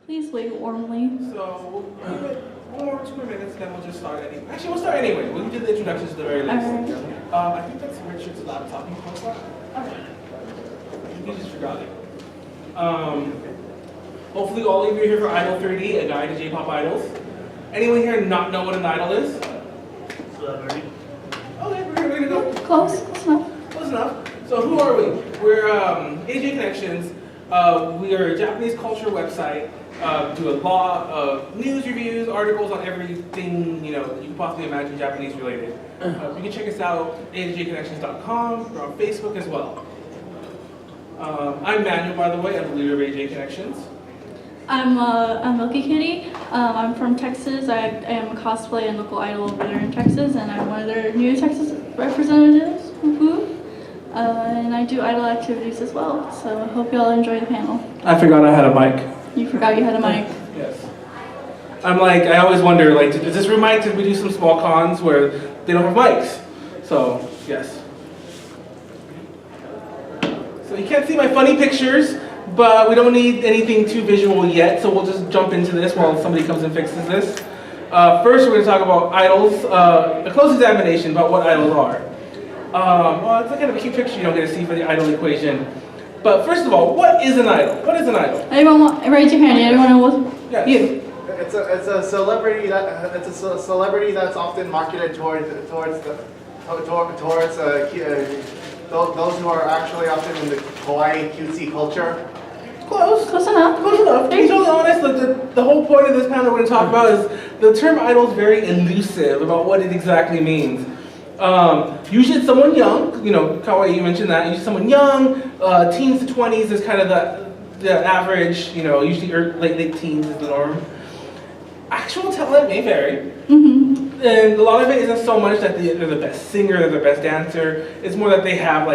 Please wait warmly. So we'll give it 2 more minutes, then we'll just start anyway. Actually, we'll start anyway. We can do the introductions at the very least. I think that's Richard's laptop. Can you close that? You just forgot it. Hopefully all of you are here for Idol 3D, a guide to J-pop idols. Anyone here not know what an idol is? Celebrity. Okay, we're gonna go. Close enough. Close enough. So who are we? We're AJ Connections. We are a Japanese culture website. Do a lot of news reviews, articles on everything you can possibly imagine Japanese related. You can check us out ajconnections.com. We're on Facebook as well. I'm Manuel, by the way. I'm the leader of AJ Connections. I'm Milky Kitty. I'm from Texas. I am a cosplay and local idol over there in Texas, and I'm one of their new Texas representatives. And I do idol activities as well. So I hope you all enjoy the panel. I forgot I had a mic. You forgot you had a mic. Yes. I always wonder, is this room mic? Did we do some small cons where they don't have mics? So, yes. So you can't see my funny pictures, but we don't need anything too visual yet, so we'll just jump into this while somebody comes and fixes this. First, we're going to talk about idols, a close examination about what idols are. Well, it's a kind of a cute picture you don't get to see for the idol equation. But first of all, what is an idol? What is an idol? Anyone raise your hand? Anyone know? Yes. You. It's a celebrity that's often marketed towards those who are actually often in the kawaii cutesy culture. Close. Close enough. Close enough. To be totally honest, the whole point of this panel we're going to talk about is the term idol is very elusive about what it exactly means. Usually it's someone young, kawaii, you mentioned that. Usually someone young, teens to 20s is kind of the average, usually late teens is the norm. Actual talent may vary. And a lot of it isn't so much that they're the best singer, they're the best dancer. It's more that they have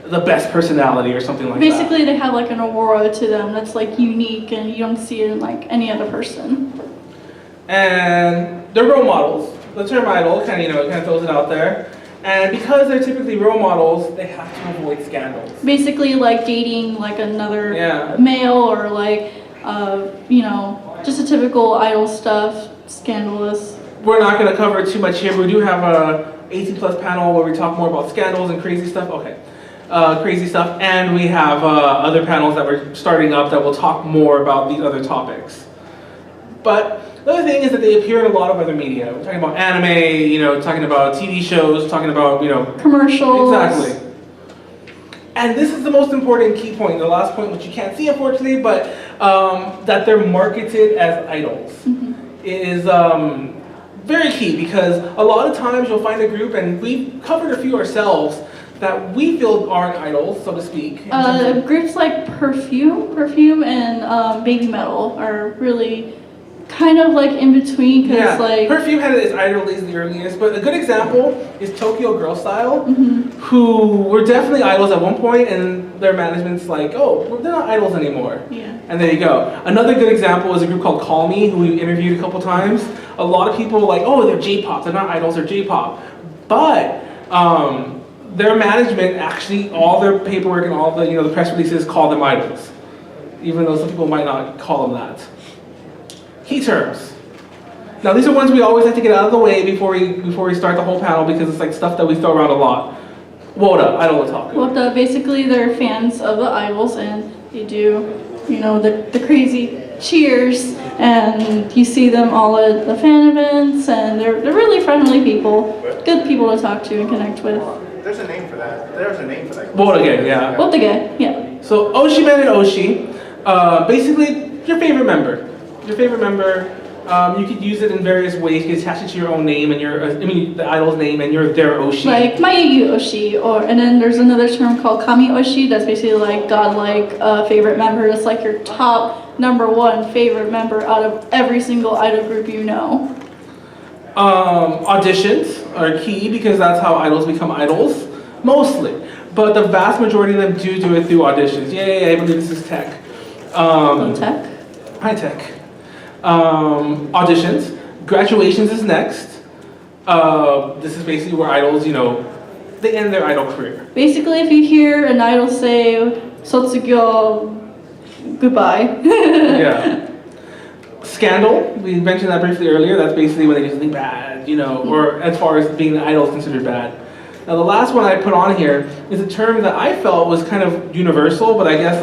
the best personality or something like that. Basically, they have an aura to them that's unique, and you don't see it in any other person. And they're role models. The term idol kind of throws it out there. And because they're typically role models, they have to avoid scandals. Basically, dating another male, or just a typical idol stuff, scandalous. We're not going to cover too much here, but we do have a 18+ panel where we talk more about scandals and crazy stuff. Okay, crazy stuff. And we have other panels that we're starting up that will talk more about these other topics. But the other thing is that they appear in a lot of other media. We're talking about anime, talking about TV shows, talking about, commercials. Exactly. And this is the most important key point, the last point, which you can't see, unfortunately, but that they're marketed as idols. It is very key, because a lot of times you'll find a group, and we've covered a few ourselves, that we feel aren't idols, so to speak. Groups like Perfume and Baby Metal are really kind of in between, because Perfume had its idol days the earliest, but a good example is Tokyo Girl Style, who were definitely idols at one point, and their management's oh, they're not idols anymore. And there you go. Another good example is a group called Call Me, who we interviewed a couple times. A lot of people are oh, they're J-pop, they're not idols, they're J-pop. But their management actually, all their paperwork and all the press releases call them idols, even though some people might not call them that. Key terms. Now these are ones we always have to get out of the way before we start the whole panel, because it's stuff that we throw around a lot. WOTA, idol otaku. WOTA, basically they're fans of the idols, and they do, the crazy cheers, and you see them all at the fan events, and they're really friendly people, good people to talk to and connect with. There's a name for that. WOTA gang, yeah. WOTA gang, yeah. So Oshimen and Oshi, basically your favorite member. You could use it in various ways. You can attach it to your own name and the idol's name and their Oshi. Like Mayu Oshi, and then there's another term called Kami Oshi. That's basically godlike favorite member. That's your top #1 favorite member out of every single idol group you know. Auditions are key, because that's how idols become idols, mostly. But the vast majority of them do it through auditions. Yay, I believe this is tech. Tech? High tech. Auditions. Graduations is next. This is basically where idols, they end their idol career. Basically, if you hear an idol say "Sotsugyo," goodbye. Yeah. Scandal, we mentioned that briefly earlier. That's basically when they do something bad, you know, or as far as being an idol is considered bad. Now the last one I put on here is a term that I felt was kind of universal, but I guess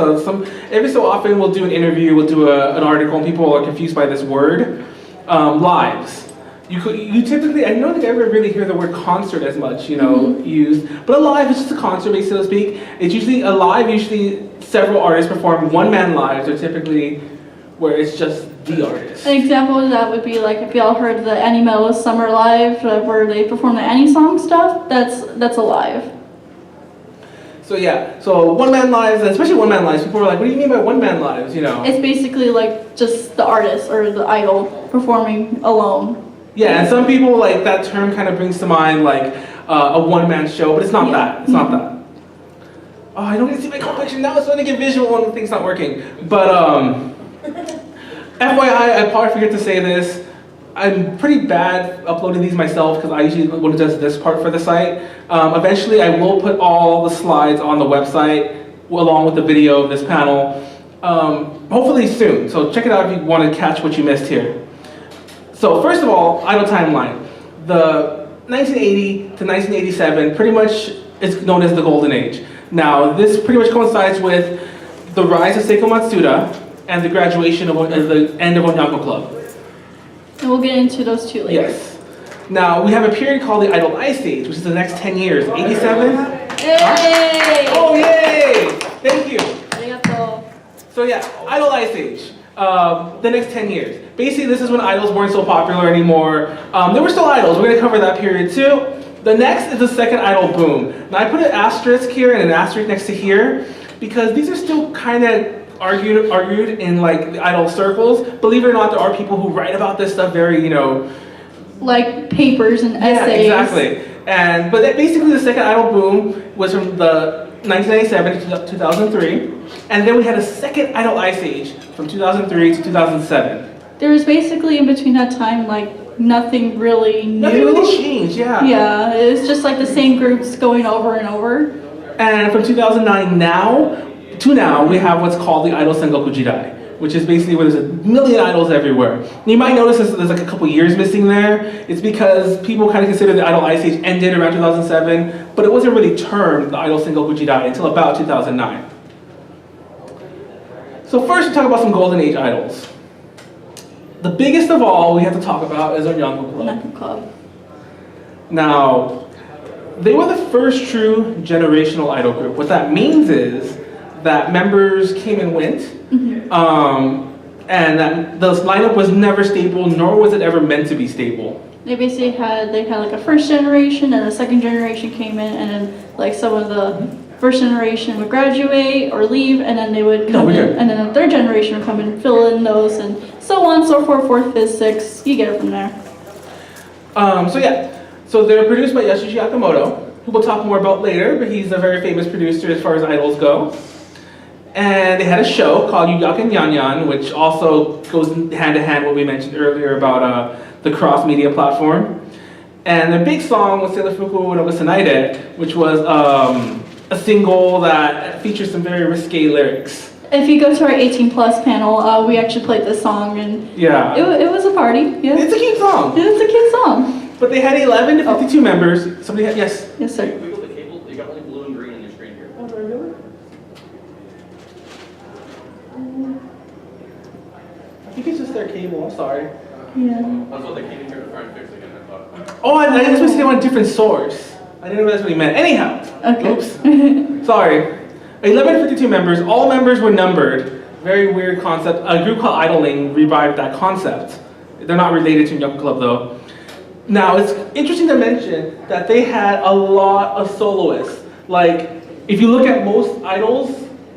every so often we'll do an interview, we'll do an article, and people are confused by this word, lives. You typically, I don't think I ever really hear the word concert as much, you know, used, but a live is just a concert, basically, so to speak. It's usually a live, several artists perform one-man lives, or typically where it's just the artist. An example of that would be like if y'all heard the Annie Mello's Summer Live, where they perform the Annie song stuff. That's a live. So yeah, so one-man lives, especially one-man lives, people are like, what do you mean by one-man lives, you know? It's basically like just the artist or the idol performing alone. Yeah, and some people, like, that term kind of brings to mind like a one-man show, but it's not that. It's not that. Oh, I don't get to see my complexion now. It's starting to get visual and the thing's not working. But FYI, I probably forget to say this. I'm pretty bad uploading these myself because I usually want to do this part for the site. Eventually, I will put all the slides on the website along with the video of this panel. Hopefully soon. So check it out if you want to catch what you missed here. So first of all, idol timeline. The 1980 to 1987 pretty much is known as the Golden Age. Now, this pretty much coincides with the rise of Seiko Matsuda and the graduation of the end of Onyanko Club. And we'll get into those two later. Yes. Now, we have a period called the Idol Ice Age, which is the next 10 years. 87? Yay! Oh, yay! Thank you. Arigato. So yeah, Idol Ice Age. The next 10 years. Basically, this is when idols weren't so popular anymore. There were still idols. We're going to cover that period too. The next is the second idol boom. Now, I put an asterisk here and an asterisk next to here because these are still kind of argued in like the idol circles. Believe it or not, there are people who write about this stuff very, you know, like papers and essays. Yeah, exactly. But basically, the second idol boom was from the 1997 to 2003, and then we had a second idol ice age from 2003 to 2007. There was basically in between that time like nothing really new. Nothing really changed, yeah. Yeah, it was just like the same groups going over and over. And from 2009 to now, we have what's called the Idol Sengoku Jidai, which is basically where there's a million idols everywhere. You might notice there's like a couple years missing there. It's because people kind of consider the Idol Ice Age ended around 2007, but it wasn't really termed the Idol Sengoku Jidai until about 2009. So first, we talk about some Golden Age idols. The biggest of all we have to talk about is Onyanko Club. Now, they were the first true generational idol group. What that means is that members came and went, and that the lineup was never stable, nor was it ever meant to be stable. They basically had like a first generation, and the second generation came in, and then like some of the first generation would graduate or leave, and then they would come in, and then the third generation would come and fill in those, and so on, so forth, fourth, fifth, sixth. You get it from there. So they're produced by Yasushi Akamoto, who we'll talk more about later, but he's a very famous producer as far as idols go. And they had a show called Yuyaken Yanyan, which also goes hand in hand what we mentioned earlier about the cross-media platform. And the big song was Seilafuku no Gusanaide, which was a single that features some very risque lyrics. If you go to our 18 plus panel, we actually played this song, and yeah, it was a party. Yeah. It's a cute song. It's a cute song. But they had 11 to 52 members. Somebody had, yes? Yes, sir. Wiggle the cable. You got only blue and green on your screen here. Oh, do I really? I think it's just their cable, I'm sorry. Yeah. That's what they came in here to try and fix again, I thought. Oh, I was supposed to say on a different source. I didn't know that's what he meant. Anyhow. Okay. Oops. Sorry. 11 to 52 members. All members were numbered. Very weird concept. A group called Idling revived that concept. They're not related to Onyanko Club though. Now, it's interesting to mention that they had a lot of soloists. Like, if you look at most idols,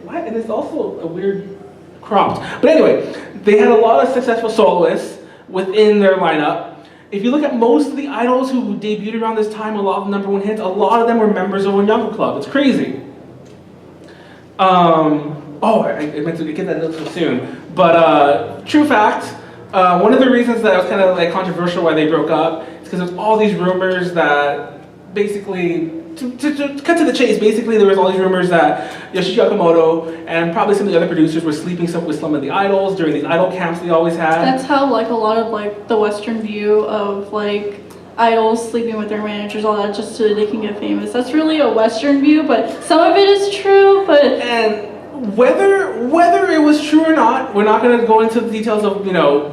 what? And it's also a weird cropped. But anyway, they had a lot of successful soloists within their lineup. If you look at most of the idols who debuted around this time, a lot of the #1 hits, a lot of them were members of Onyanko Club. It's crazy. I meant to get that note so soon. But true fact, one of the reasons that it was kind of like controversial why they broke up is because there's all these rumors that basically to cut to the chase, basically there was all these rumors that Yoshiki Okamoto and probably some of the other producers were sleeping with some of the idols during these idol camps they always had. That's how like a lot of like the Western view of like idols sleeping with their managers, all that, just so they can get famous. That's really a Western view, but some of it is true. And whether it was true or not, we're not going to go into the details of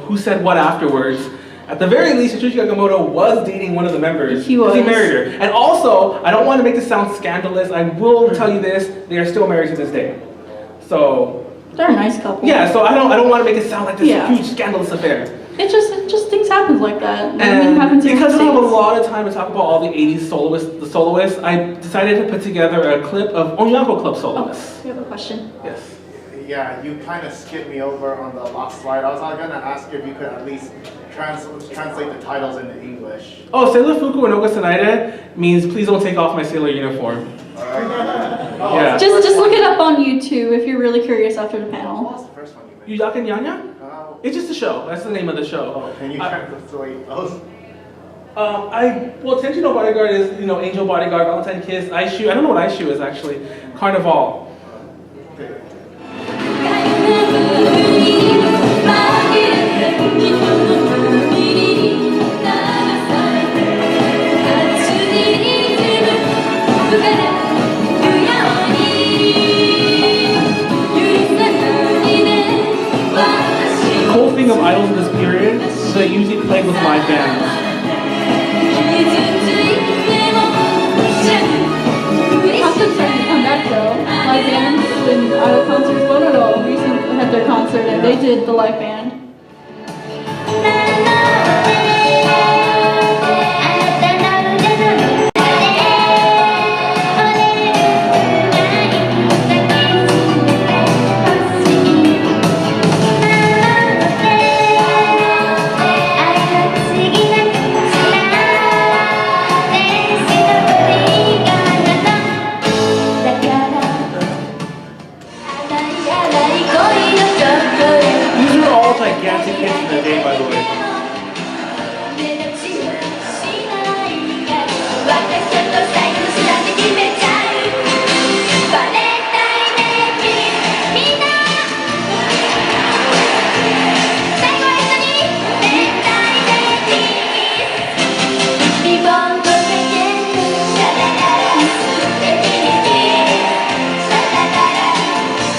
who said what afterwards. At the very least, Yoshiki Okamoto was dating one of the members. He was. He married her. And also, I don't want to make this sound scandalous. I will tell you this: they are still married to this day. So they're a nice couple. yeah. So I don't want to make it sound like this Yeah. huge scandalous affair. It just things happen like that. And because I don't have a lot of time to talk about all the 80s soloists, I decided to put together a clip of Onyanko Club soloists. Oh, you have a question? Yes. Yeah, you kind of skipped me over on the last slide. I was gonna ask you if you could at least translate the titles into English. Oh, Sailor Fuku and Oga Sanaide means please don't take off my sailor uniform. Yeah. Just look it up on YouTube if you're really curious after the What panel. was the first one you made? Yuzaka and Yanya? It's just a show. That's the name of the show. Oh, can you translate those? Tenchi no Bodyguard is, Angel Bodyguard, Valentine Kiss, Aishu. I don't know what Aishu is actually. Carnival. Okay. The cool thing of idols in this period is they usually played with live bands. On that though, live bands and idol concerts, Konaru recently had their concert and they did the live band. These are all gigantic hits in the day, by the way.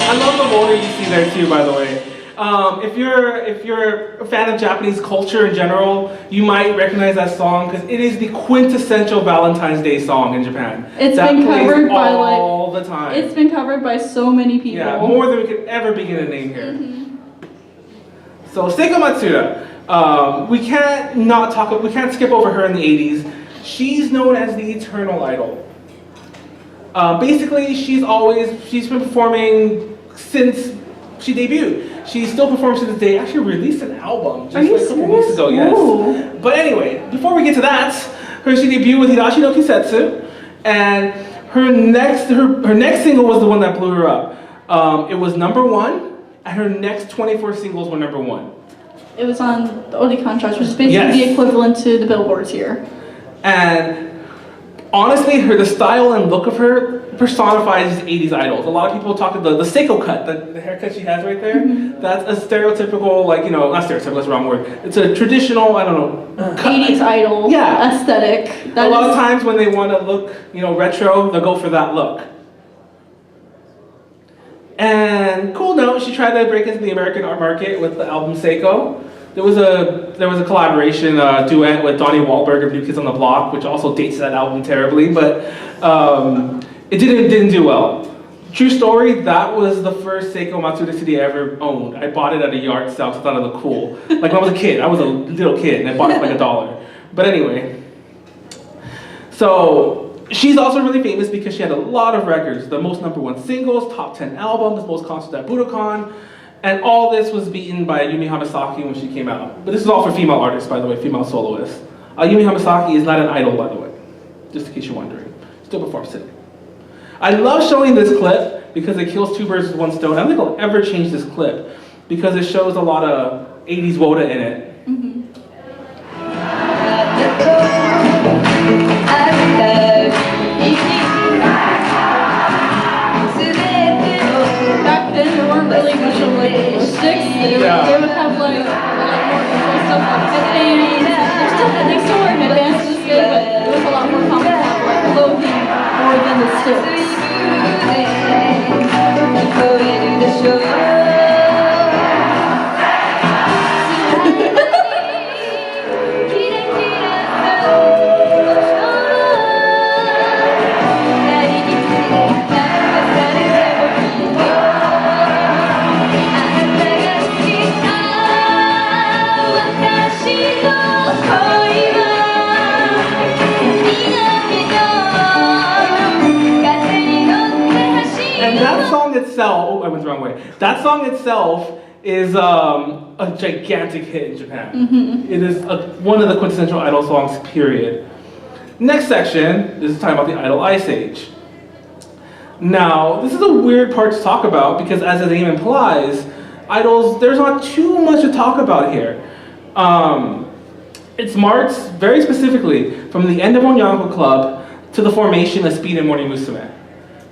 I love the motor you see there too, by the way. If you're a fan of Japanese culture in general, you might recognize that song because it is the quintessential Valentine's Day song in Japan. It's that been plays covered by all the time. It's been covered by so many people. Yeah, more than we could ever begin to name here. So Seiko Matsuda, we can't skip over her in the 80s. She's known as the Eternal Idol. Basically, she's been performing since she debuted. She still performs to this day. Actually released an album just a couple weeks ago, yes. Ooh. But anyway, before we get to that, she debuted with Hidashi no Kisetsu, and her next single was the one that blew her up. It was #1, and her next 24 singles were #1. It was on the Oricon charts, which is basically Yes. the equivalent to the billboards here. And honestly, the style and look of her personifies these 80s idols. A lot of people talk about the Seiko cut, the haircut she has right there. That's a stereotypical, not stereotypical, that's the wrong word. It's a traditional, I don't know, cut. 80s idol Yeah. aesthetic. A lot of times when they want to look, retro, they'll go for that look. And cool note, she tried to break into the American art market with the album Seiko. There was a collaboration duet with Donnie Wahlberg of New Kids on the Block, which also dates that album terribly, but it didn't do well. True story, that was the first Seiko Matsuda CD I ever owned. I bought it at a yard sale because I thought it looked cool. Like when I was a kid, I was a little kid and I bought it for like $1. But anyway, so she's also really famous because she had a lot of records. The most #1 singles, top 10 albums, most concerts at Budokan. And all this was beaten by Yumi Hamasaki when she came out. But this is all for female artists, by the way, female soloists. Yumi Hamasaki is not an idol, by the way, just in case you're wondering. Still performs today. I love showing this clip because it kills two birds with one stone. I don't think I'll ever change this clip because it shows a lot of 80s Woda in it. I Yeah. They would have like a lot more visual stuff like headbands. They still wear headbands to this day, but it was a lot more common to have like clothing more than the sticks. And that song itself, oh, I went the wrong way. That song itself is a gigantic hit in Japan. It is one of the quintessential idol songs, period. Next section, this is talking about the Idol Ice Age. Now, this is a weird part to talk about because as the name implies, idols, there's not too much to talk about here. It's marked very specifically from the end of Onyanko Club to the formation of Speed and Morning Musume.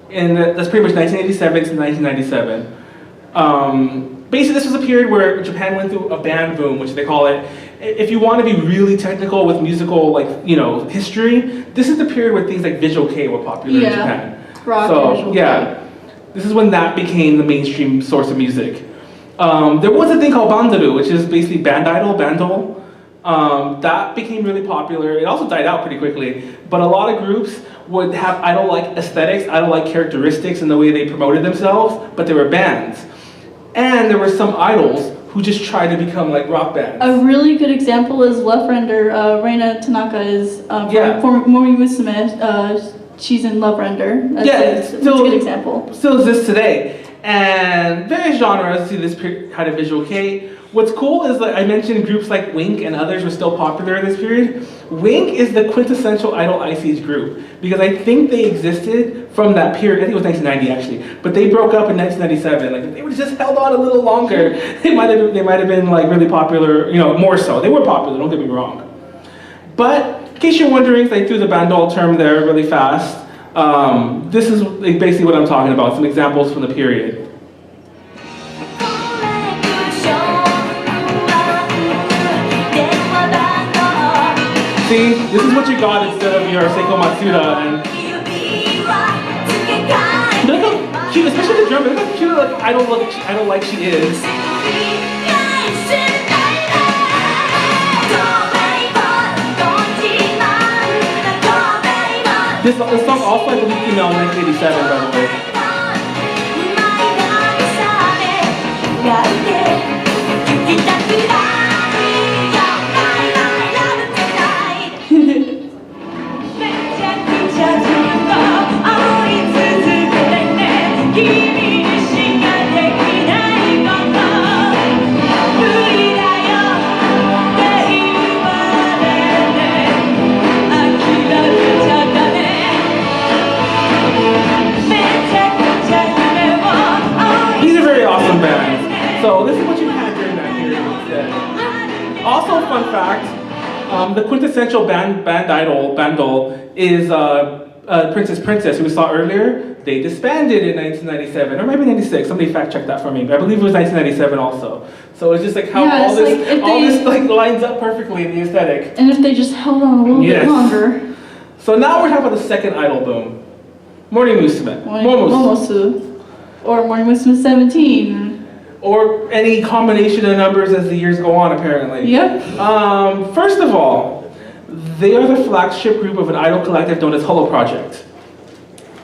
And that's pretty much 1987 to 1997. Basically, this was a period where Japan went through a band boom, which they call it. If you want to be really technical with musical, history, this is the period where things like Visual Kei were popular in Japan. Rock so, and Visual yeah, this is when that became the mainstream source of music. There was a thing called bandaru, which is basically bandol. That became really popular. It also died out pretty quickly, but a lot of groups would have idol-like aesthetics, idol-like characteristics in the way they promoted themselves, but they were bands. And there were some idols who just tried to become like rock bands. A really good example is Left Render. Reina Tanaka is from Morning Musume. She's in Love Render. It's a good example. Still exists today. And various genres see this kind of Visual Kei. What's cool is that I mentioned groups like Wink and others were still popular in this period. Wink is the quintessential Idol Ice Age group because I think they existed from that period. I think it was 1990 actually, but they broke up in 1997. Like if they would have just held on a little longer, they might have been like really popular. More so. They were popular. Don't get me wrong. But in case you're wondering, they threw the bandol term there really fast. This is basically what I'm talking about. Some examples from the period. See, this is what you got instead of your Seiko Matsuda and look how cute, especially the drummer, look how cute I don't like she is. This song also I believe came out in 1987 by the way. So this is what you had during that period instead. Also, fun fact, the quintessential bandol is Princess, who we saw earlier. They disbanded in 1997, or maybe 96. Somebody fact check that for me. But I believe it was 1997 also. So it's just like how all this lines up perfectly in the aesthetic. And if they just held on a little bit longer. So now we're talking about the second idol boom. Morning Musume. Momosu. Or Morning Musume 17. Or any combination of numbers as the years go on, apparently. Yep. First of all, they are the flagship group of an idol collective known as Hello Project.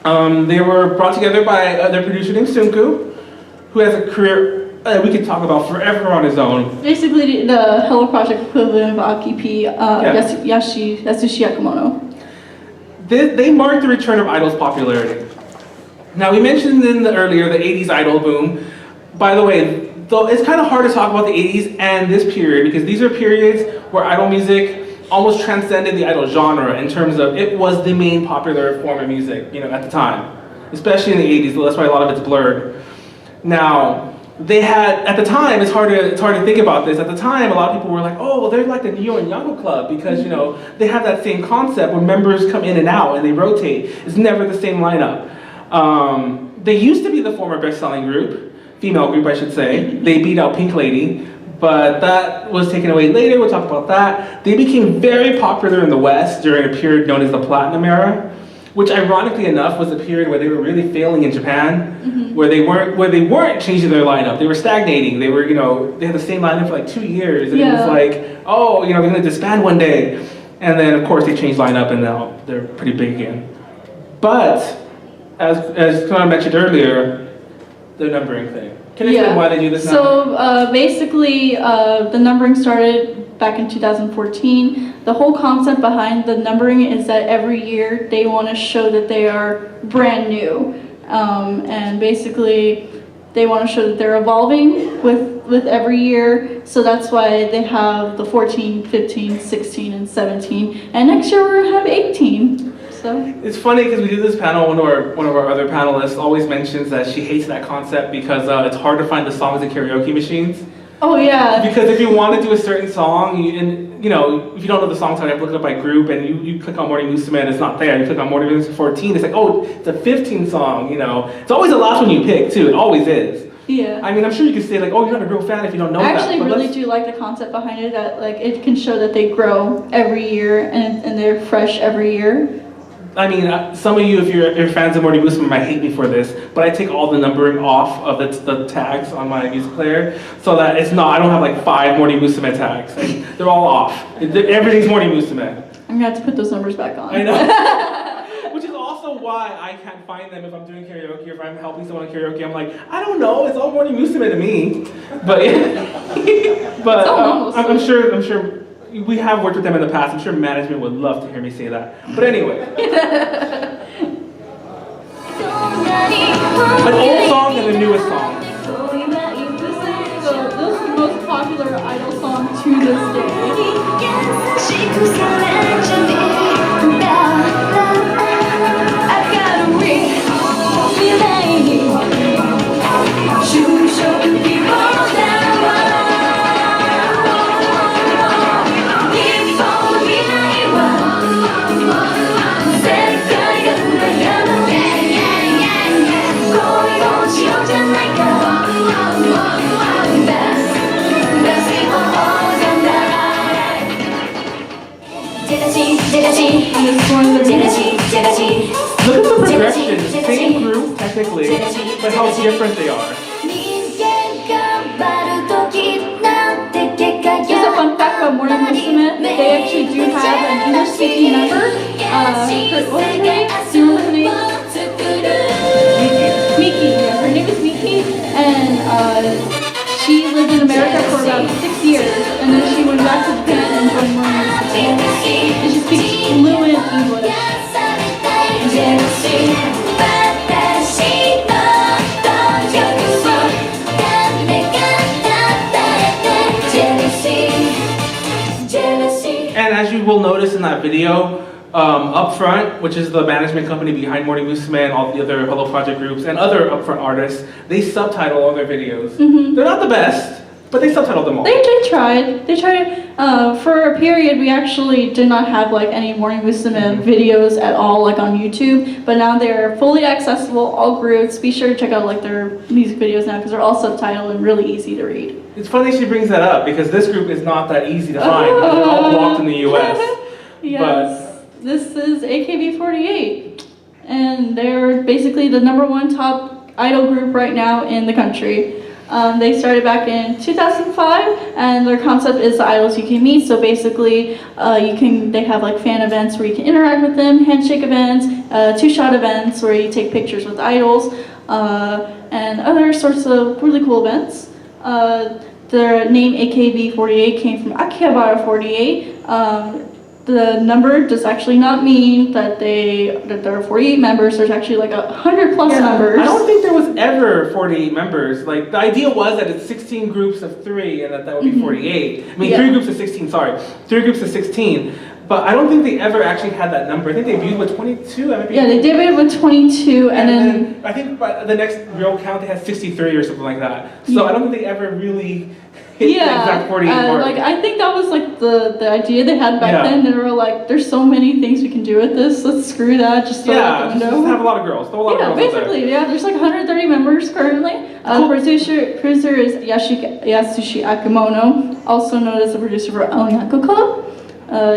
They were brought together by their producer named Sunku, who has a career we could talk about forever on his own. Basically, the Hello Project equivalent of Akipi, Yasushi Yakumono. They marked the return of idol's popularity. Now, we mentioned earlier the 80s idol boom. By the way, though it's kind of hard to talk about the 80s and this period because these are periods where idol music almost transcended the idol genre in terms of it was the main popular form of music, at the time, especially in the 80s. That's why a lot of it's blurred. Now, they had at the time. It's hard to think about this. At the time, a lot of people were like, "Oh, well, they're like the Neo and Yango Club because they have that same concept where members come in and out and they rotate. It's never the same lineup." They used to be the former best-selling group. female group, I should say. They beat out Pink Lady, but that was taken away later. We'll talk about that. They became very popular in the West during a period known as the Platinum Era, which ironically enough was a period where they were really failing in Japan, where they weren't changing their lineup. They were stagnating. They were, they had the same lineup for like 2 years, and it was like, oh, they're gonna disband one day. And then of course they changed lineup, and now they're pretty big again. But as Konaru mentioned earlier, the numbering thing. Can you explain why they do this now? So basically, the numbering started back in 2014. The whole concept behind the numbering is that every year they want to show that they are brand new. And basically, they want to show that they're evolving with every year. So that's why they have the 14, 15, 16, and 17. And next year we're going to have 18. So. It's funny because we do this panel, one of our other panelists always mentions that she hates that concept because it's hard to find the songs in karaoke machines. Oh yeah. Because if you want to do a certain song, if you don't know the song title, you have to look it up by group, and you click on Morning Musume and it's not there. You click on Morning Musume 14, it's like, oh, it's a 15 song, It's always the last one you pick too, it always is. Yeah. I mean, I'm sure you could say like, oh, you're not a real fan if you don't know that. I actually really do like the concept behind it, that like it can show that they grow every year and they're fresh every year. I mean, some of you, if you're fans of Morning Musume, might hate me for this, but I take all the numbering off of the tags on my music player, so that I don't have like 5 Morning Musume tags. They're all off. Everything's Morning Musume. I'm gonna have to put those numbers back on. I know. Which is also why I can't find them if I'm doing karaoke or if I'm helping someone karaoke. I'm like, I don't know, it's all Morning Musume to me. But I'm sure. We have worked with them in the past. I'm sure management would love to hear me say that. But anyway. An old song and the newest song. So this is the most popular idol song to this day. Look at the progression, same group technically, but how different they are. Just a fun fact about Morning Musume, they actually do have an English-speaking member. What's her name? Do you remember her name? Miki. Yeah, her name is Miki, and she lived in America for about 6 years, and then she went back to Japan and joined Morning Musume. And she speaks fluent English. And as you will notice in that video, up front, which is the management company behind Morning Musume and all the other Hello Project groups and other upfront artists, they subtitle all their videos. They're not the best, but they subtitle them all. They tried. They tried. For a period, we actually did not have like any Morning Musume videos at all, like on YouTube. But now they're fully accessible, all groups. Be sure to check out like their music videos now because they're all subtitled and really easy to read. It's funny she brings that up because this group is not that easy to find. They're all blocked in the US. Yes. This is AKB48. And they're basically the #1 top idol group right now in the country. They started back in 2005, and their concept is the idols you can meet. So basically, they have like fan events where you can interact with them, handshake events, 2-shot events where you take pictures with idols, and other sorts of really cool events. The name AKB48 came from Akihabara 48. The number does actually not mean that there are 48 members. There's actually like 100+ members. I don't think there was ever 48 members. Like the idea was that it's 16 groups of 3 and that would be 48. I mean, 3 groups of 16. Sorry, 3 groups of 16. But I don't think they ever actually had that number. I think they debuted with 22. They debuted with 22, and then I think by the next real count they had 63 or something like that. So I don't think they ever really hit the exact 48 mark. like I think that was like the idea they had back Yeah. then. They were like, there's so many things we can do with this. Let's screw that. Just throw it out the just window. have a lot of girls. Throw a lot of Yeah, girls out there. basically, yeah. There's like 130 members currently. Producer is Yasushi Akimono, also known as the producer for Onyaku Club.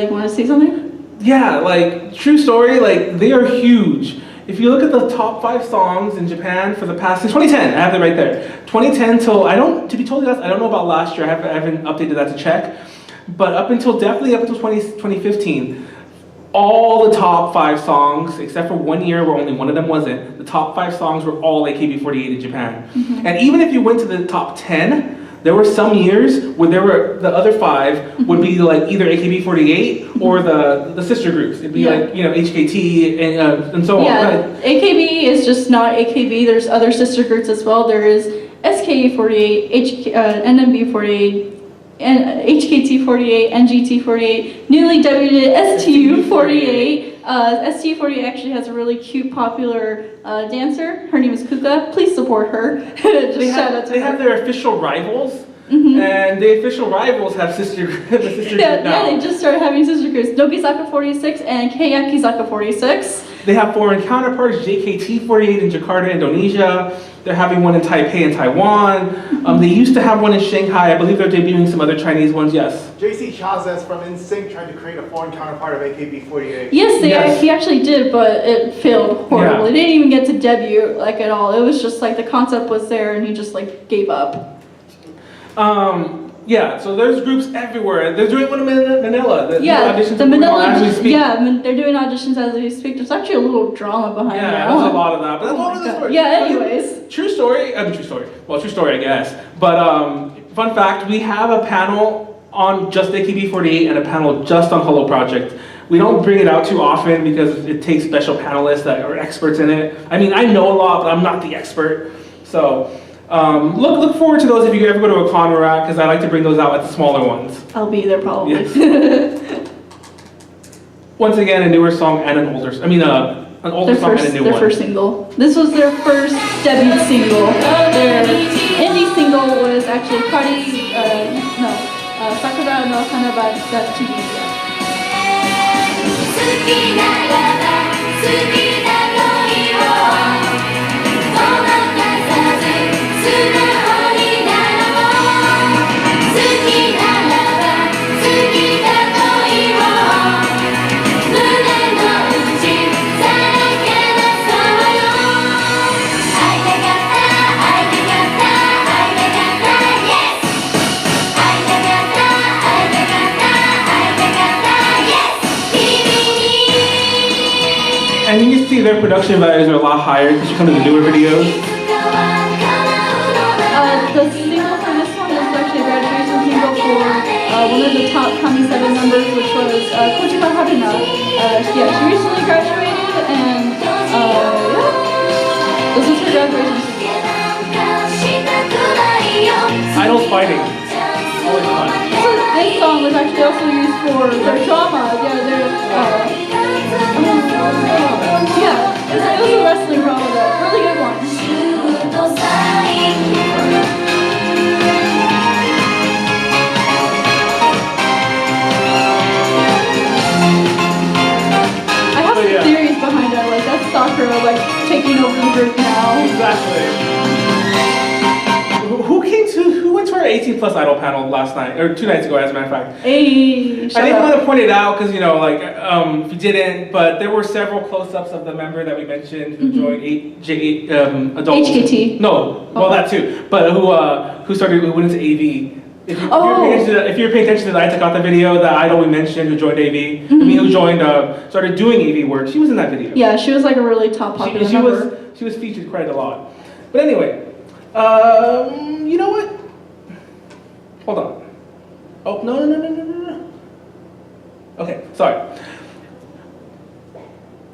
You want to say something? Yeah, like true story. Like they are huge. If you look at the top 5 songs in Japan for the past, since 2010, I have it right there. 2010 till, to be totally honest, I don't know about last year, I haven't updated that to check. But definitely up until 2015, all the top 5 songs, except for 1 year where only one of them wasn't, the top 5 songs were all AKB48 in Japan. Mm-hmm. And even if you went to the top 10, there were some years where the other 5 would be like either AKB48 or the sister groups. It'd be like, HKT and so on. Yeah, AKB is just not AKB. There's other sister groups as well. There is SKE48, NMB48, HKT48, NGT48, newly debuted STU48. STU48 actually has a really cute, popular dancer. Her name is Kuka. Please support her. They have their official rivals, and the official rivals have the sister group now. Yeah, they just started having sister groups. Nogizaka 46 and Keiyakizaka 46. They have foreign counterparts, JKT48 in Jakarta, Indonesia. They're having one in Taipei and Taiwan. They used to have one in Shanghai. I believe they're debuting some other Chinese ones, yes. JC Chazes from NSYNC tried to create a foreign counterpart of AKB48. Yes, he actually did, but it failed horribly. Yeah. They didn't even get to debut like at all. It was just like the concept was there and he just like gave up. Yeah, so there's groups everywhere. They're doing one in Manila. The auditions the are going on Manila. as we speak. Yeah, they're doing auditions as we speak. There's actually a little drama behind Yeah, that. there's a lot of that. But that's all of the story. Yeah, anyways. True story. True story. Well, true story, I guess. But fun fact, we have a panel on just AKB48 and a panel just on Hello Project. We don't bring it out too often because it takes special panelists that are experts in it. I mean, I know a lot, but I'm not the expert. So look forward to those if you ever go to a con we're at, because I like to bring those out at the smaller ones. I'll be there probably. Yes. Once again, a newer song and an older. An older song and a new one. Their first single. This was their first debut single. Their indie single was actually Sakura no Hanaba Datsugi. 好きならば好きな恋をごまかさず素直になろう好きならば好きな恋を胸の内さらけ出そうよ会いたかった会いたかった会いたかった Yes 会いたかった会いたかった会いたかった Yes And you can see their production values are a lot higher because you come to the newer videos. The single for this one is actually a graduation single for one of the top Kami 7 members, which was Kojima Haruna. She recently graduated, and this is her graduation single. Idols fighting. Always fun. This song was actually also used for their drama. It was a wrestling drama, though. Really good one. I have some theories behind it, like that's Sakura taking over the group now. Exactly. Who went to our 18 plus idol panel last night, or 2 nights ago, as a matter of fact? Hey, I didn't want to point it out because, if you didn't, but there were several close-ups of the member that we mentioned who joined adult. HKT. No, well, that too, but who went into AV. If you're paying attention to the Aitakata video, the idol we mentioned who joined AV, who started doing AV work, she was in that video. Yeah, she was like a really top popular member. She was featured quite a lot. But anyway, you know what? Hold on. Oh, no. Okay, sorry.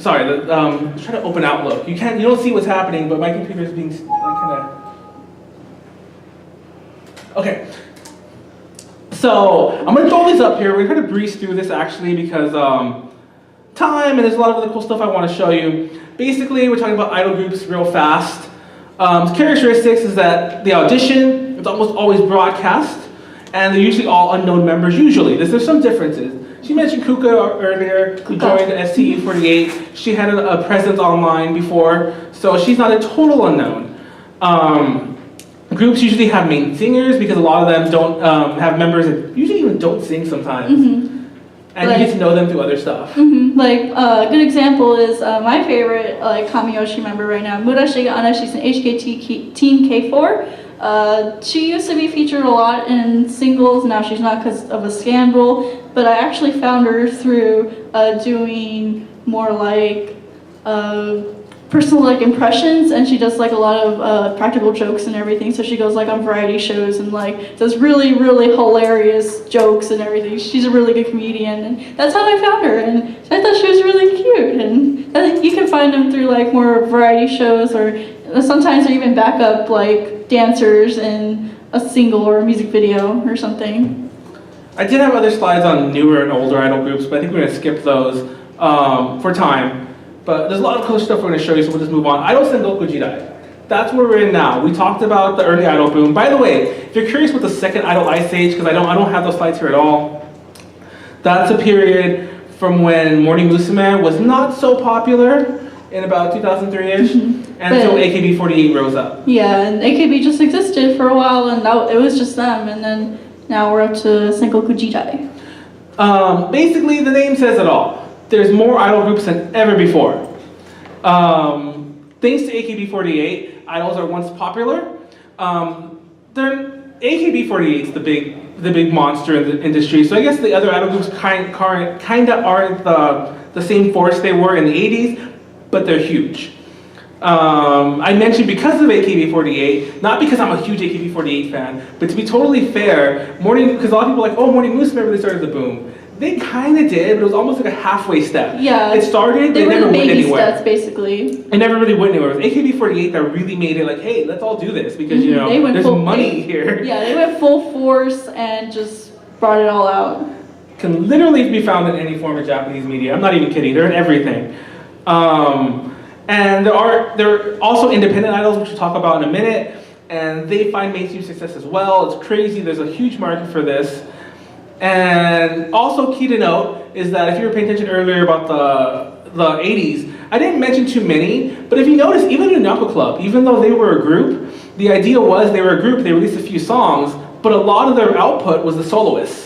I'm trying to open Outlook. You don't see what's happening, but my computer is being kind of. Okay. So I'm gonna throw this up here. We're gonna breeze through this actually because time and there's a lot of other cool stuff I want to show you. Basically, we're talking about idol groups real fast. Characteristics is that the audition is almost always broadcast, and they're usually all unknown members. Usually, there's some differences. She mentioned Kuka earlier, who joined STU48. She had a presence online before, so she's not a total unknown. Groups usually have main singers because a lot of them don't have members that usually even don't sing sometimes. And you get to know them through other stuff. Like a good example is my favorite Kamiyoshi member right now, Murashige Anna. She's an HKT Team K4. She used to be featured a lot in singles. Now she's not because of a scandal. But I actually found her through doing more like personal like impressions, and she does like a lot of practical jokes and everything. So she goes like on variety shows and like does really hilarious jokes and everything. She's a really good comedian, and that's how I found her. And I thought she was really cute. And I think you can find them through like more variety shows, or sometimes they're even backup like dancers in a single or a music video or something. I did have other slides on newer and older idol groups, but I think we're going to skip those for time. But there's a lot of cool stuff we're going to show you, so we'll just move on. Idol Sengoku Jidai. That's where we're in now. We talked about the early idol boom. By the way, if you're curious what the second idol ice age, because I don't have those slides here at all, that's a period from when Morning Musume was not so popular in about 2003-ish, until AKB48 rose up. Yeah, and AKB just existed for a while, and it was just them, and then now we're up to Sengoku Jidai. Basically, the name says it all. There's more idol groups than ever before. Thanks to AKB48, idols are once popular. AKB48 is the big monster in the industry. So I guess the other idol groups kind of aren't the same force they were in the 80s, but they're huge. I mentioned because of AKB48, not because I'm a huge AKB48 fan, but to be totally fair, because a lot of people are like, oh, Morning Musume really started the boom. They kind of did, but it was almost like a halfway step. Yeah. It started, they never went anywhere. Steps, basically. It never really went anywhere. It was AKB48 that really made it like, hey, let's all do this because, there's money here. Yeah, they went full force and just brought it all out. Can literally be found in any form of Japanese media. I'm not even kidding. They're in everything. And there are also independent idols, which we'll talk about in a minute, and they find mainstream success as well. It's crazy. There's a huge market for this. And also key to note is that if you were paying attention earlier about the 80s, I didn't mention too many, but if you notice, even in Napa Club, even though they were a group, the idea was they were a group, they released a few songs, but a lot of their output was the soloists.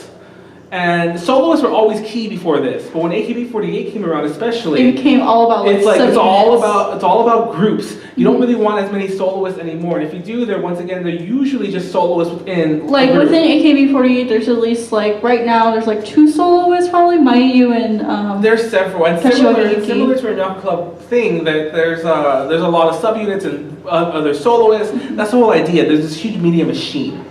And soloists were always key before this, but when AKB48 came around, especially, it became all about it's all about groups. You don't really want as many soloists anymore, and if you do, they're usually just soloists within. Like within AKB48, there's at least right now there's 2 soloists probably, Mayu and. There's several, and similar to a Napa Club thing, that there's a lot of subunits and other soloists. That's the whole idea. There's this huge media machine.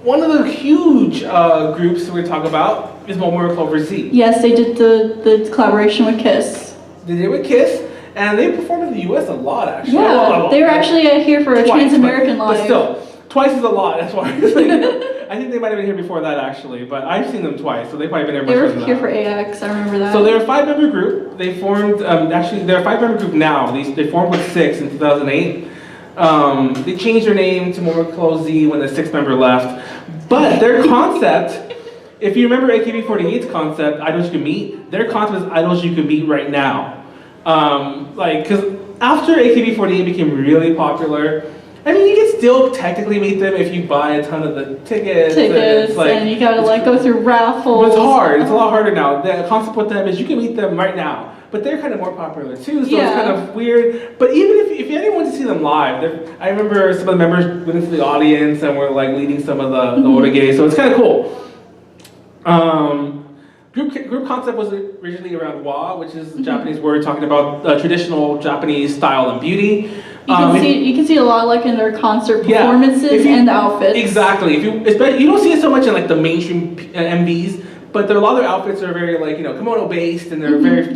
One of the huge groups we're going to talk about is Momoro Clover Z. Yes, they did the collaboration with KISS. They did with KISS, and they performed in the U.S. a lot, actually. Yeah, they were actually here for a Trans-American Live. But still, twice is a lot, as far as I think they might have been here before that, actually, but I've seen them twice, so they've probably been here much more than that. They were here for AX, I remember that. So they're a 5-member group. They formed, they're a 5-member group now. They formed with 6 in 2008. They changed their name to Momoro Clover Z when the 6th member left. But their concept, if you remember AKB48's concept, idols you can meet, their concept is idols you can meet right now. Because after AKB48 became really popular, I mean, you can still technically meet them if you buy a ton of the tickets and you gotta go through raffles. But it's hard. It's a lot harder now. The concept with them is you can meet them right now. But they're kind of more popular too, so it's kind of weird. But even if anyone wants to see them live, I remember some of the members went into the audience and were leading some of the orage, so it's kind of cool. Group concept was originally around wa, which is a Japanese word talking about traditional Japanese style and beauty. You can see a lot in their concert performances and the outfits. Exactly. You don't see it so much in the mainstream MVs. But there are a lot of their outfits are very kimono based, and they're very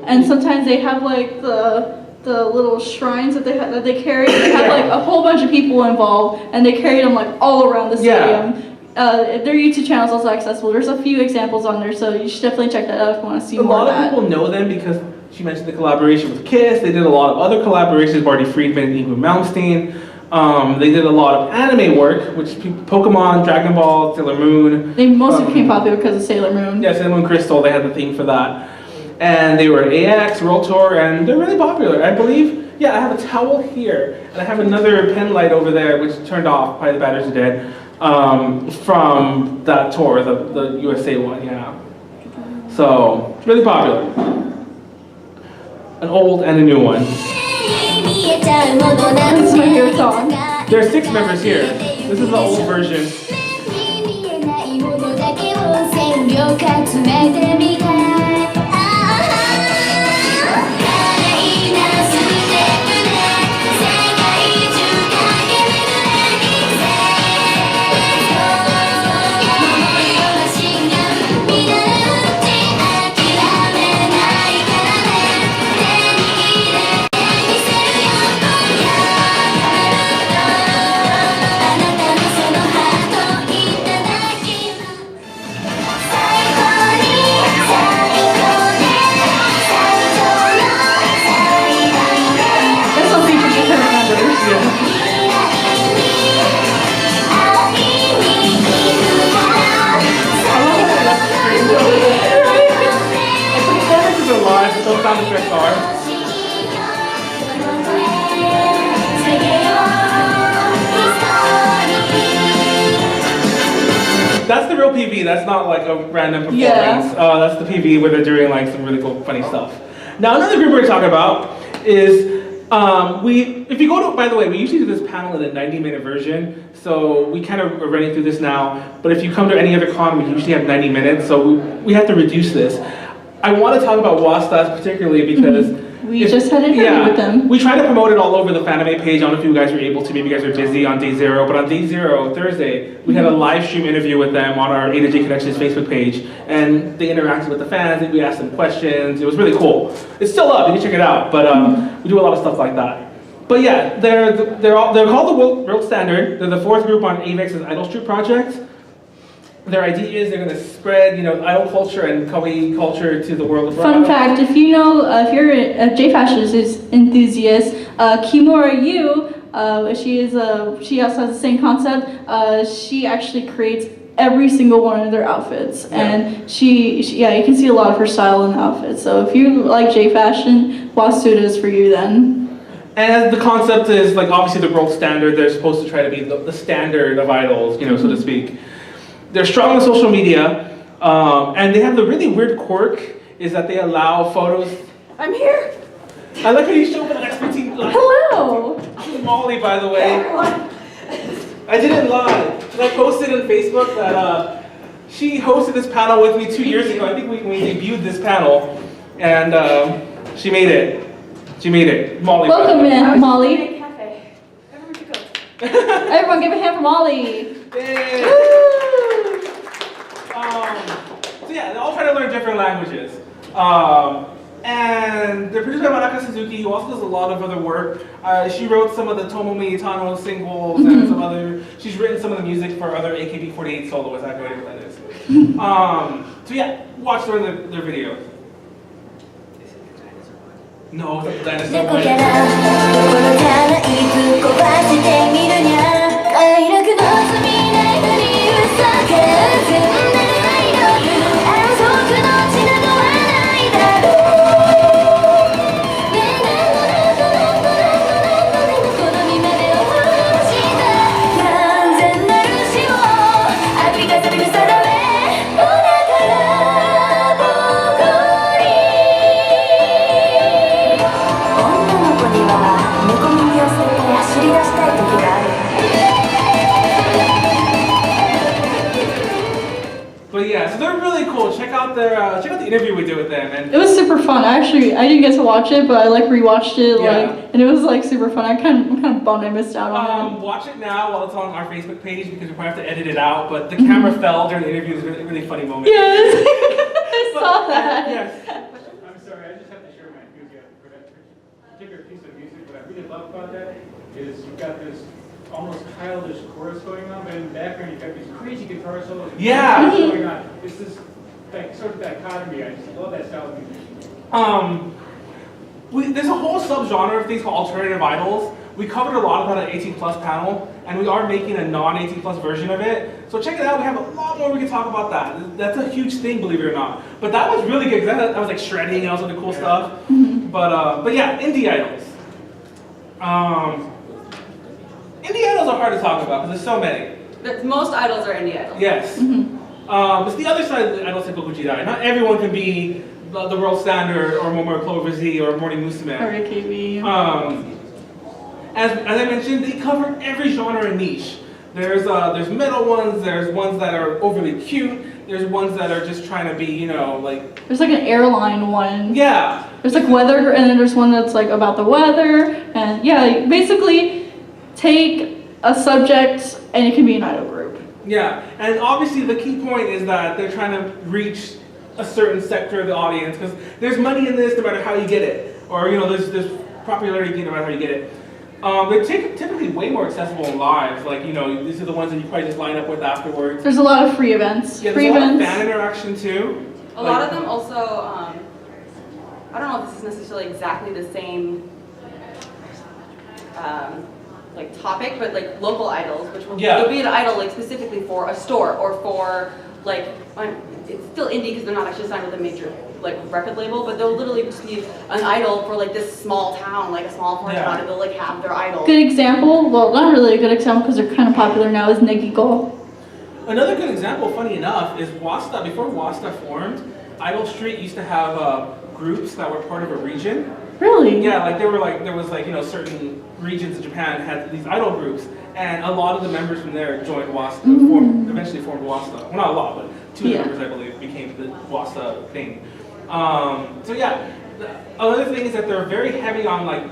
And sometimes they have the little shrines that they carry. They have a whole bunch of people involved, and they carry them all around the stadium. Their YouTube channel is also accessible. There's a few examples on there, so you should definitely check that out if you want to see more of that. A lot of people know them because she mentioned the collaboration with KISS. They did a lot of other collaborations, Marty Friedman and Ingrid Malmsteen. They did a lot of anime work, which Pokemon, Dragon Ball, Sailor Moon. They mostly became popular because of Sailor Moon. Yeah, Sailor Moon Crystal, they had the theme for that. And they were at AX, World Tour, and they're really popular. I believe, yeah, I have a towel here, and I have another pen light over there, which turned off, probably the batteries are dead, from that tour, the USA one, yeah. So, it's really popular. An old and a new one. This is my favorite song. There are 6 members here. This is the old version. There's some features you can remember. Performances are live, but those sound effects are. That's the real PV, that's not like a random performance. Yeah. That's the PV where they're doing like some really cool, funny stuff. Now another group we're gonna talk about is, if you go to, by the way, we usually do this panel in a 90-minute version, so we kind of are running through this now, but if you come to any other con, we usually have 90 minutes, so we have to reduce this. I want to talk about Wastas particularly because We just had an interview with them. we try to promote it all over the Fanime page. I don't know if you guys were able to. Maybe you guys were busy on day 0. But on day 0, Thursday, we had a live stream interview with them on our A to J Connections Facebook page. And they interacted with the fans. And we asked them questions. It was really cool. It's still up. You can check it out. But we do a lot of stuff like that. But yeah, they're called the World Standard. They're the 4th group on AVEX's Idol Street project. Their idea is they're going to spread, idol culture and kawaii culture to the world abroad. Fun fact, if you're a J-Fashion enthusiast, Kimura Yu, she also has the same concept. She actually creates every single one of their outfits, and she you can see a lot of her style in the outfits. So if you like J-Fashion, Wasuda is for you then. And the concept is, like, obviously the world standard, they're supposed to try to be the standard of idols, so to speak. They're strong on social media, and they have the really weird quirk is that they allow photos. I'm here. I like how you show up with an expertise. Hello. This is Molly, by the way. I didn't lie. And I posted on Facebook that she hosted this panel with me 2 years ago. I think we debuted this panel, and she made it. She made it. Molly. Welcome in, Molly. Cafe. Everyone should go. Everyone give a hand for Molly. Yay. So yeah, they all try to learn different languages. And they're produced by Manaka Suzuki, who also does a lot of other work. She wrote some of the Tomomi Itano singles and some other, she's written some of the music for other AKB48 soloists, I have no idea what that is. So yeah, watch their videos. No, it's not the dinosaur 猫 one. キャラ心じゃないぶっ壊してみるにゃ快楽の罪ないふり嘘が全部ないの安息の地などはないだろうねえねえの好みまでをした完全なる死を浴びかさびる定めおだから僕に女の子には猫耳を捨てて走り出したい時がある But yeah, so they're really cool. Check out the interview we did with them. And It was super fun. I didn't get to watch it, but I rewatched it, Yeah. and it was super fun. I'm kind of bummed I missed out on it. watch it now while it's on our Facebook page because we probably have to edit it out. But the camera fell during the interview. It was a really, really funny moment. Yes, I saw that. Yes. I'm sorry, I just have to share my enthusiasm for that particular piece of music. What I really love about that is you've got this almost childish chorus going on, but in the background you've got these crazy guitar solos. Yeah. Going on. It's this sort of dichotomy. I just love that style of music. There's a whole subgenre of things called alternative idols, We covered a lot about an 18 plus panel, and we are making a non-18 plus version of it. So check it out. We have a lot more we can talk about that. That's a huge thing, believe it or not. But that was really good because that was like shredding and all sorts of cool stuff. But yeah, indie idols. Indie idols are hard to talk about because there's so many. Most idols are indie idols. Yes. It's the other side of the idol Sengoku Jidai. Not everyone can be the world standard or Momoro Clover Z or Morning Musume. Or AKB. As I mentioned, they cover every genre and niche. There's metal ones, there's ones that are overly cute, there's ones that are just trying to be, you know, like... There's like an airline one. Yeah. There's like weather, and then there's one that's like about the weather, and yeah, basically take a subject and it can be an idol group. Yeah, and obviously the key point is that they're trying to reach a certain sector of the audience, because there's money in this no matter how you get it, or you know, there's popularity no matter how you get it. They're typically way more accessible in live. Like, you know, these are the ones that you probably just line up with afterwards. There's a lot of free events. Yeah, free there's a lot of events. fan interaction too. A lot of them also, I don't know if this is necessarily exactly the same like topic, but like local idols, which will there'll be an idol like specifically for a store or for like, it's still indie because they're not actually signed with a major like record label, but they'll literally just be an idol for like this small town, like a small foreign town, and they'll like have their idol. Good example, well not really a good example because they're kind of popular now, is Negiko. Another good example, funny enough, is Wasta. Before Wasta formed, Idol Street used to have groups that were part of a region. Really? Yeah, like there was like, you know, certain regions in Japan had these idol groups, and a lot of the members from there joined Wasta, eventually formed Wasta. Well, not a lot, but two of the members, I believe, became the Wasta thing. So yeah, another thing is that they're very heavy on like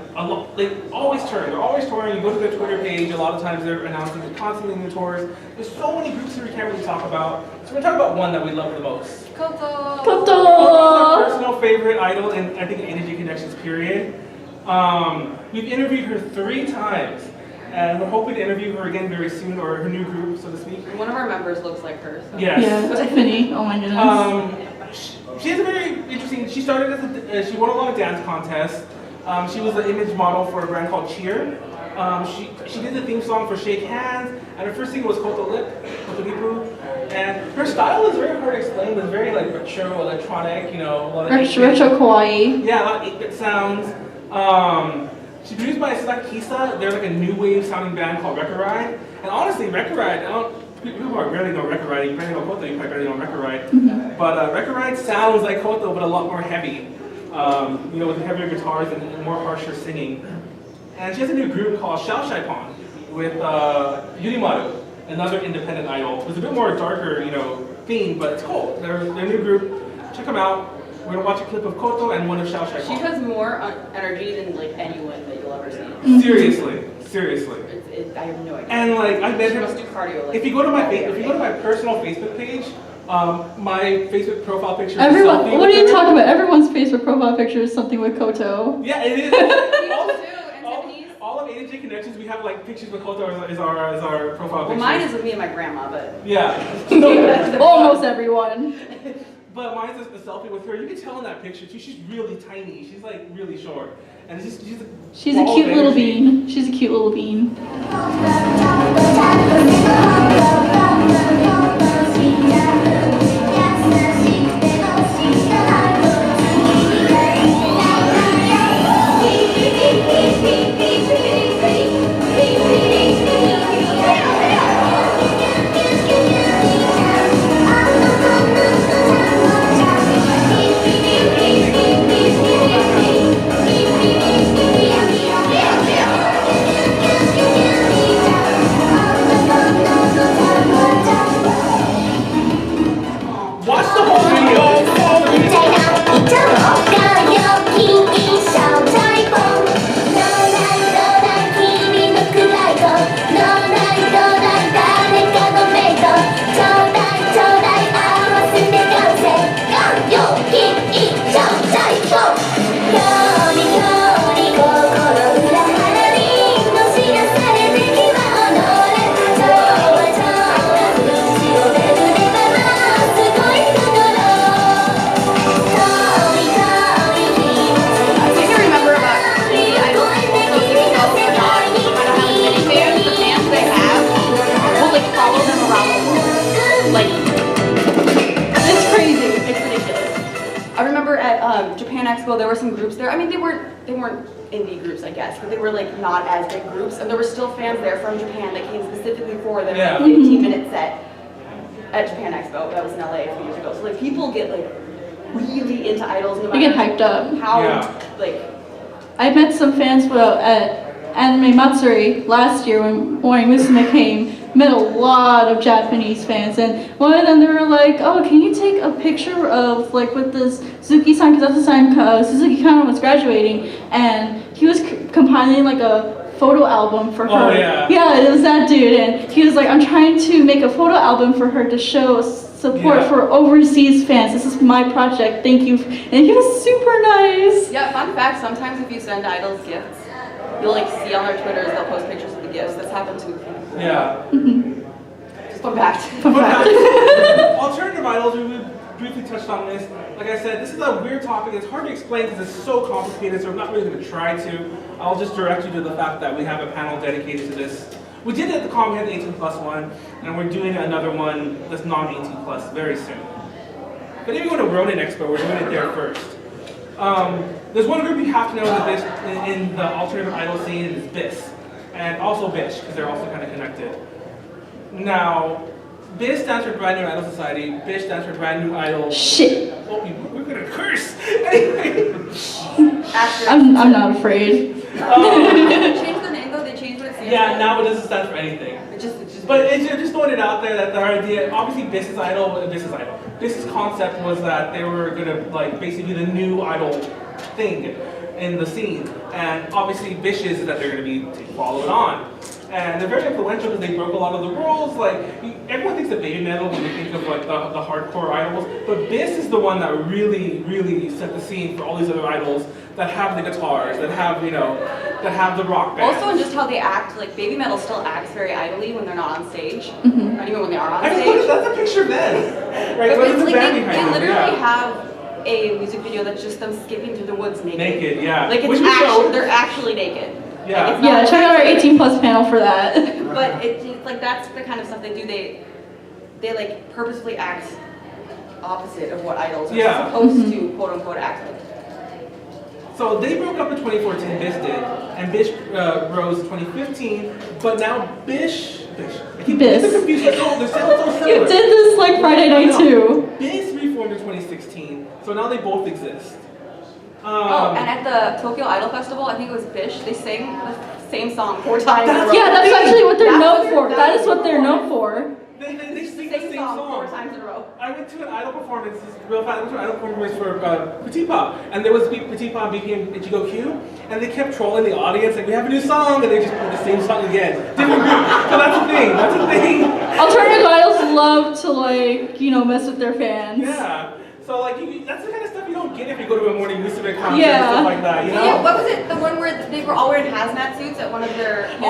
they always tour. They're always touring. You go to their Twitter page. A lot of times they're announcing they're constantly new tours. There's so many groups that we can't really talk about. So we're gonna talk about one that we love the most. Koto! Koto! Our personal favorite idol in I think Energy Connections period. We've interviewed her 3 times, and we're hoping to interview her again very soon, or her new group, so to speak. One of our members looks like her. So. Yes. Yeah, Tiffany. Oh my goodness. She has a very interesting. She started as she won a lot of dance contests. She was the image model for a brand called Cheer. She did the theme song for Shake Hands, and her first single was Koto Lipu. And her style is very hard to explain. It's very like retro, electronic, you know, a lot of Retro kawaii. Yeah, a lot of 8-bit sounds. She's produced by Select Kisa. They're like a new wave sounding band called Record Ride. And honestly, Record Ride, people are barely know Record Ride. You barely know Koto, you probably barely know Record Ride. But Record Ride sounds like Koto, but a lot more heavy. You know, with heavier guitars and more harsher singing. And she has a new group called Shaoshaipon with Yurimaru, another independent idol. It's a bit more darker, you know, theme, but it's cool. Their new group. Check them out. We're gonna watch a clip of Koto and one of Shaoshaipon. She has more energy than like anyone that you'll ever see. Seriously. I have no idea. And like I met She her. must do cardio. Like, If you go to my personal Facebook page, my Facebook profile picture. Everyone, is a selfie what are with you her. talking about? Everyone's Facebook profile picture is something with Koto. Yeah, it is. All of AJ Connections, we have like pictures with Koto is our profile well, picture. mine is with me and my grandma, but. Yeah. Almost everyone. But mine's a selfie with her. You can tell in that picture too. She's really tiny. She's like really short, and she's She's a cute little bean. She's a cute little bean. Watch the whole video. 「Japan Expo, there were some groups there. I mean, they weren't indie groups, I guess, but they were like not as big groups, and there were still fans there from Japan that came specifically for their 15-minute set at Japan Expo. That was in LA a few years ago. So like people get like really into idols. No They get hyped up. How like I met some fans at Anime Matsuri last year when Mori Musume came. Met a lot of Japanese fans, and one of them, they were like, "Oh, can you take a picture of like with this Suzuki-san, Kizato-san, Suzuki Konaru was graduating, and he was compiling like a photo album for her." Oh yeah. Yeah, it was that dude, and he was like, "I'm trying to make a photo album for her to show support for overseas fans. This is my project. Thank you." And he was super nice. Yeah, fun fact, sometimes if you send idols gifts, you'll like see on their Twitters, they'll post pictures of the gifts. That's happened to me. Yeah. Just fun fact. Alternative idols, we briefly touched on this. Like I said, this is a weird topic. It's hard to explain because it's so complicated, so I'm not really going to try to. I'll just direct you to the fact that we have a panel dedicated to this. We did it at the con, we had the 18 plus one, and we're doing another one that's non-18 plus very soon. But if you go to Ronin Expo, we're doing it there first. There's one group you have to know in the alternative idol scene is BIS, and also BISH, because they're also kind of connected. Now, BIS stands for Brand New Idol Society, BISH stands for Brand New Idol... Shit. Oh, we're gonna curse! Anyway. I'm not afraid. They changed the name though, they changed what it stands for. Yeah, now it doesn't stand for anything. But just throwing it out there that the idea, obviously BIS's idol, BIS's concept was that they were gonna like basically be the new idol thing in the scene. And obviously BISH's is that they're gonna be followed on. And they're very influential because they broke a lot of the rules. Like everyone thinks of Baby Metal when they think of like the hardcore idols, but BIS is the one that really set the scene for all these other idols that have the guitars, that have that have the rock bands. Also, in just how they act, like Baby Metal still acts very idly when they're not on stage, not even when they are on stage. That's a picture of them, right? But it's like they literally have a music video that's just them skipping through the woods naked. Naked, yeah. Like they're actually naked. Yeah. Like, Yeah, check out our 18 plus panel for that. But it's like that's the kind of stuff they do. They like purposefully act opposite of what idols are supposed to quote unquote act like. So they broke up in 2014, BISH did, and BISH rose in 2015, but now BISH. I keep getting confused. They sound so similar. You did this like Friday night too. BISH reformed in 2016, so now they both exist. And at the Tokyo Idol Festival, I think it was BISH, they sang the same song 4 times in a row. Yeah, that's actually what they're known for. That is what they're known for. They sing the same song 4 times in a row. I went to an idol performance, real fast, I went to an idol performance for Petit Pas, and there was Petit Pas and BPM Ichigo Q, and they kept trolling the audience, like, we have a new song, and they just put the same song again. Different group. So that's a thing. Alternative idols love to like, mess with their fans. Yeah. So like, that's the kind of stuff you don't get if you go to a Morning Musume concert and stuff like that, Yeah, what was it? The one where they were all wearing hazmat suits at one of their it's a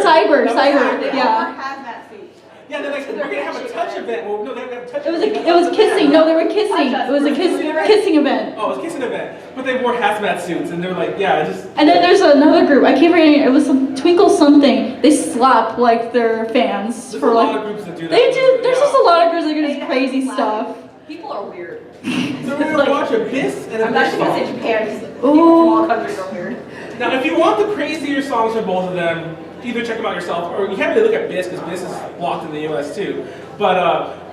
cyber, They all wore yeah. hazmat suits. Yeah, they're like, we're gonna have a touch event. Well, no, they have a touch It was event. it was kissing. No, they were kissing. It was a kissing event. Oh, it was a kissing event. But they wore hazmat suits, and they're like, yeah, just... And then there's another group. I keep forgetting. It was some Twinkle something. They slap like their fans There's for a like. lot of groups that do that. They do. There's just a lot of groups that do They this crazy stuff. People are weird. So we're gonna watch a BIS and a I'm not BISH even gonna say song. Japan, because Ooh. small countries are weird. Now, if you want the crazier songs from both of them, either check them out yourself, or you can't really look at BIS, because BIS is blocked in the US too. But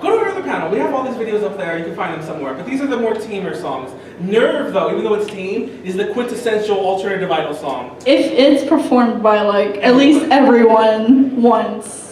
go to our other panel. We have all these videos up there. You can find them somewhere. But these are the more teamer songs. Nerve, though, even though it's team, is the quintessential alternative idol song. If it's performed by like at least everyone once.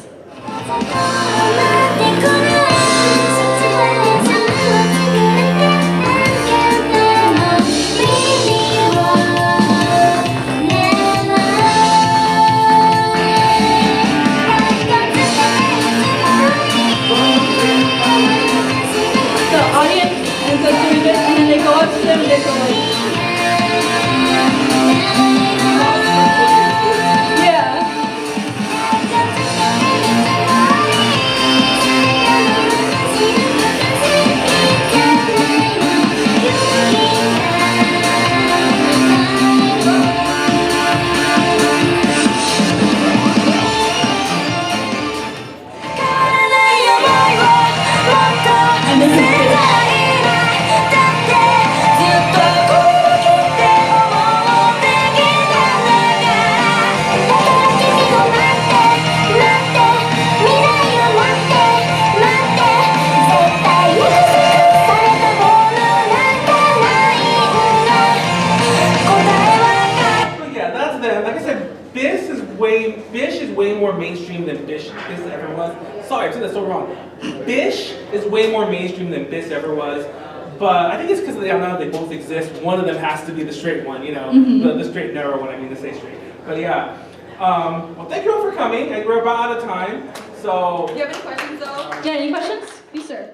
The audience ends up doing this, and then they go up to them and they go like, yeah. And this is it. yeah, like I said, Bish is way more mainstream than Bish ever was. Sorry, I said that so wrong. Bish is way more mainstream than Bish ever was. But I think it's because now they both exist. One of them has to be the straight one, you know, the straight narrow one. I mean to say straight. But yeah. Well, thank you all for coming, and we're about out of time. So. Do you have any questions though? Yeah, any questions? Yes, sir.